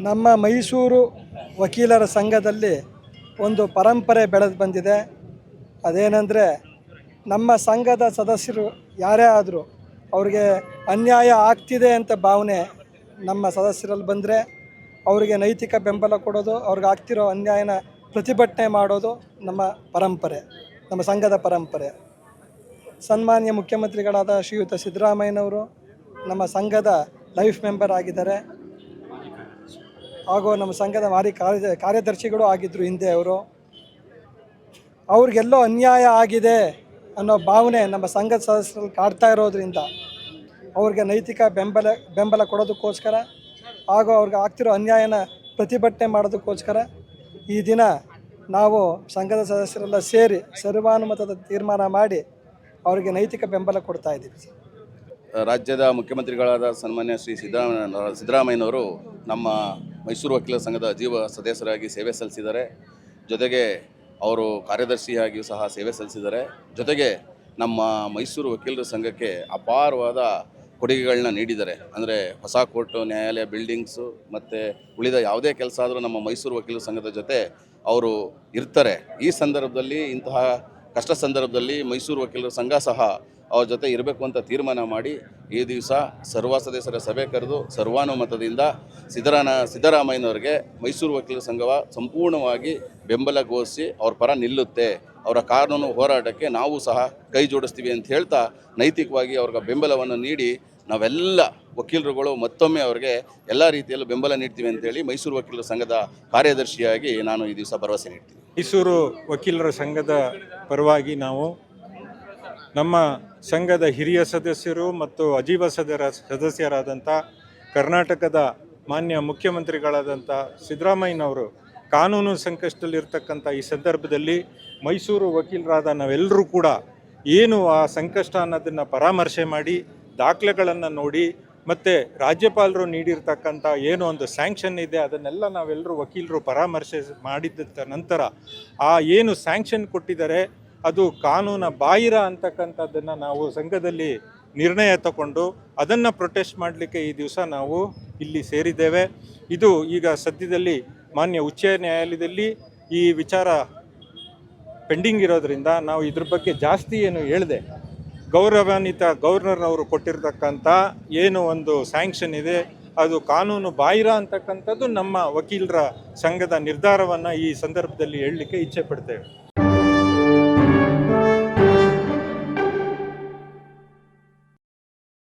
ನಮ್ಮ ಮೈಸೂರು ವಕೀಲರ ಸಂಘದಲ್ಲಿ ಒಂದು ಪರಂಪರೆ ಬೆಳೆದು ಬಂದಿದೆ. ಅದೇನೆಂದರೆ, ನಮ್ಮ ಸಂಘದ ಸದಸ್ಯರು ಯಾರೇ ಆದರೂ ಅವ್ರಿಗೆ ಅನ್ಯಾಯ ಆಗ್ತಿದೆ ಅಂತ ಭಾವನೆ ನಮ್ಮ ಸದಸ್ಯರಲ್ಲಿ ಬಂದರೆ ಅವರಿಗೆ ನೈತಿಕ ಬೆಂಬಲ ಕೊಡೋದು, ಅವ್ರಿಗೆ ಆಗ್ತಿರೋ ಅನ್ಯಾಯನ ಪ್ರತಿಭಟನೆ ಮಾಡೋದು ನಮ್ಮ ಪರಂಪರೆ, ನಮ್ಮ ಸಂಘದ ಪರಂಪರೆ. ಸನ್ಮಾನ್ಯ ಮುಖ್ಯಮಂತ್ರಿಗಳಾದ ಶ್ರೀಯುತ ಸಿದ್ದರಾಮಯ್ಯನವರು ನಮ್ಮ ಸಂಘದ ಲೈಫ್ ಮೆಂಬರ್ ಆಗಿದ್ದಾರೆ, ಹಾಗೂ ನಮ್ಮ ಸಂಘದ ಕಾರ್ಯದರ್ಶಿಗಳು ಆಗಿದ್ದರು ಹಿಂದೆ. ಅವ್ರಿಗೆಲ್ಲೋ ಅನ್ಯಾಯ ಆಗಿದೆ ಅನ್ನೋ ಭಾವನೆ ನಮ್ಮ ಸಂಘದ ಸದಸ್ಯರಲ್ಲಿ ಕಾಡ್ತಾ ಇರೋದ್ರಿಂದ ಅವ್ರಿಗೆ ನೈತಿಕ ಬೆಂಬಲ ಕೊಡೋದಕ್ಕೋಸ್ಕರ ಹಾಗೂ ಅವ್ರಿಗೆ ಆಗ್ತಿರೋ ಅನ್ಯಾಯನ ಪ್ರತಿಭಟನೆ ಮಾಡೋದಕ್ಕೋಸ್ಕರ ಈ ದಿನ ನಾವು ಸಂಘದ ಸದಸ್ಯರೆಲ್ಲ ಸೇರಿ ಸರ್ವಾನುಮತದ ತೀರ್ಮಾನ ಮಾಡಿ ಅವರಿಗೆ ನೈತಿಕ ಬೆಂಬಲ ಕೊಡ್ತಾ ಇದ್ದೀವಿ. ರಾಜ್ಯದ ಮುಖ್ಯಮಂತ್ರಿಗಳಾದ ಸನ್ಮಾನ್ಯ ಶ್ರೀ ಸಿದ್ದರಾಮಯ್ಯನವರು ನಮ್ಮ ಮೈಸೂರು ವಕೀಲರ ಸಂಘದ ಸದಸ್ಯರಾಗಿ ಸೇವೆ ಸಲ್ಲಿಸಿದ್ದಾರೆ. ಜೊತೆಗೆ ಅವರು ಕಾರ್ಯದರ್ಶಿಯಾಗಿಯೂ ಸಹ ಸೇವೆ ಸಲ್ಲಿಸಿದ್ದಾರೆ. ಜೊತೆಗೆ ನಮ್ಮ ಮೈಸೂರು ವಕೀಲರ ಸಂಘಕ್ಕೆ ಅಪಾರವಾದ ಕೊಡುಗೆಗಳನ್ನ ನೀಡಿದ್ದಾರೆ. ಅಂದರೆ ಹೊಸ ಕೋರ್ಟು, ನ್ಯಾಯಾಲಯ, ಬಿಲ್ಡಿಂಗ್ಸು ಮತ್ತು ಉಳಿದ ಯಾವುದೇ ಕೆಲಸ ಆದರೂ ನಮ್ಮ ಮೈಸೂರು ವಕೀಲರ ಸಂಘದ ಜೊತೆ ಅವರು ಇರ್ತಾರೆ. ಈ ಸಂದರ್ಭದಲ್ಲಿ, ಇಂತಹ ಕಷ್ಟ ಸಂದರ್ಭದಲ್ಲಿ ಮೈಸೂರು ವಕೀಲರ ಸಂಘ ಸಹ ಅವ್ರ ಜೊತೆ ಇರಬೇಕು ಅಂತ ತೀರ್ಮಾನ ಮಾಡಿ ಈ ದಿವಸ ಸರ್ವ ಸದಸ್ಯರ ಸಭೆ ಕರೆದು ಸರ್ವಾನುಮತದಿಂದ ಸಿದ್ದರಾಮಯ್ಯನವರಿಗೆ ಮೈಸೂರು ವಕೀಲರ ಸಂಘವ ಸಂಪೂರ್ಣವಾಗಿ ಬೆಂಬಲ ಘೋಷಿಸಿ ಅವ್ರ ಪರ ನಿಲ್ಲುತ್ತೆ, ಅವರ ಕಾನೂನು ಹೋರಾಟಕ್ಕೆ ನಾವು ಸಹ ಕೈ ಜೋಡಿಸ್ತೀವಿ ಅಂತ ಹೇಳ್ತಾ ನೈತಿಕವಾಗಿ ಅವ್ರಿಗೆ ಬೆಂಬಲವನ್ನು ನೀಡಿ ನಾವೆಲ್ಲ ವಕೀಲರುಗಳು ಮತ್ತೊಮ್ಮೆ ಅವ್ರಿಗೆ ಎಲ್ಲ ರೀತಿಯಲ್ಲೂ ಬೆಂಬಲ ನೀಡ್ತೀವಿ ಅಂತೇಳಿ ಮೈಸೂರು ವಕೀಲರ ಸಂಘದ ಕಾರ್ಯದರ್ಶಿಯಾಗಿ ನಾನು ಈ ದಿವಸ ಭರವಸೆ ನೀಡ್ತೀನಿ. ಮೈಸೂರು ವಕೀಲರ ಸಂಘದ ಪರವಾಗಿ ನಾವು ನಮ್ಮ ಸಂಘದ ಹಿರಿಯ ಸದಸ್ಯರು ಮತ್ತು ಅಜೀವ ಸದಸ್ಯರಾದಂಥ ಕರ್ನಾಟಕದ ಮಾನ್ಯ ಮುಖ್ಯಮಂತ್ರಿಗಳಾದಂಥ ಸಿದ್ದರಾಮಯ್ಯನವರು ಕಾನೂನು ಸಂಕಷ್ಟದಲ್ಲಿರ್ತಕ್ಕಂಥ ಈ ಸಂದರ್ಭದಲ್ಲಿ ಮೈಸೂರು ವಕೀಲರಾದ ನಾವೆಲ್ಲರೂ ಕೂಡ ಏನು ಆ ಸಂಕಷ್ಟ ಅನ್ನೋದನ್ನು ಪರಾಮರ್ಶೆ ಮಾಡಿ ದಾಖಲೆಗಳನ್ನು ನೋಡಿ ಮತ್ತು ರಾಜ್ಯಪಾಲರು ನೀಡಿರ್ತಕ್ಕಂಥ ಏನೋ ಒಂದು ಸ್ಯಾಂಕ್ಷನ್ ಇದೆ ಅದನ್ನೆಲ್ಲ ನಾವೆಲ್ಲರೂ ವಕೀಲರು ಪರಾಮರ್ಶೆ ಮಾಡಿದ ನಂತರ ಆ ಏನು ಸ್ಯಾಂಕ್ಷನ್ ಕೊಟ್ಟಿದ್ದಾರೆ ಅದು ಕಾನೂನ ಬಾಹಿರ ಅಂತಕ್ಕಂಥದ್ದನ್ನು ನಾವು ಸಂಘದಲ್ಲಿ ನಿರ್ಣಯ ತಗೊಂಡು ಅದನ್ನು ಪ್ರೊಟೆಸ್ಟ್ ಮಾಡಲಿಕ್ಕೆ ಈ ದಿವಸ ನಾವು ಇಲ್ಲಿ ಸೇರಿದ್ದೇವೆ. ಇದು ಈಗ ಸದ್ಯದಲ್ಲಿ ಮಾನ್ಯ ಉಚ್ಚ ನ್ಯಾಯಾಲಯದಲ್ಲಿ ಈ ವಿಚಾರ ಪೆಂಡಿಂಗ್ ಇರೋದ್ರಿಂದ ನಾವು ಇದ್ರ ಬಗ್ಗೆ ಜಾಸ್ತಿ ಏನು ಹೇಳಿದೆ. ಗೌರವಾನ್ವಿತ ಗವರ್ನರ್ನವರು ಕೊಟ್ಟಿರ್ತಕ್ಕಂಥ ಏನು ಒಂದು ಸ್ಯಾಂಕ್ಷನ್ ಇದೆ ಅದು ಕಾನೂನು ಬಾಹಿರ ಅಂತಕ್ಕಂಥದ್ದು ನಮ್ಮ ವಕೀಲರ ಸಂಘದ ನಿರ್ಧಾರವನ್ನು ಈ ಸಂದರ್ಭದಲ್ಲಿ ಹೇಳಲಿಕ್ಕೆ ಇಚ್ಛೆ ಪಡ್ತೇವೆ.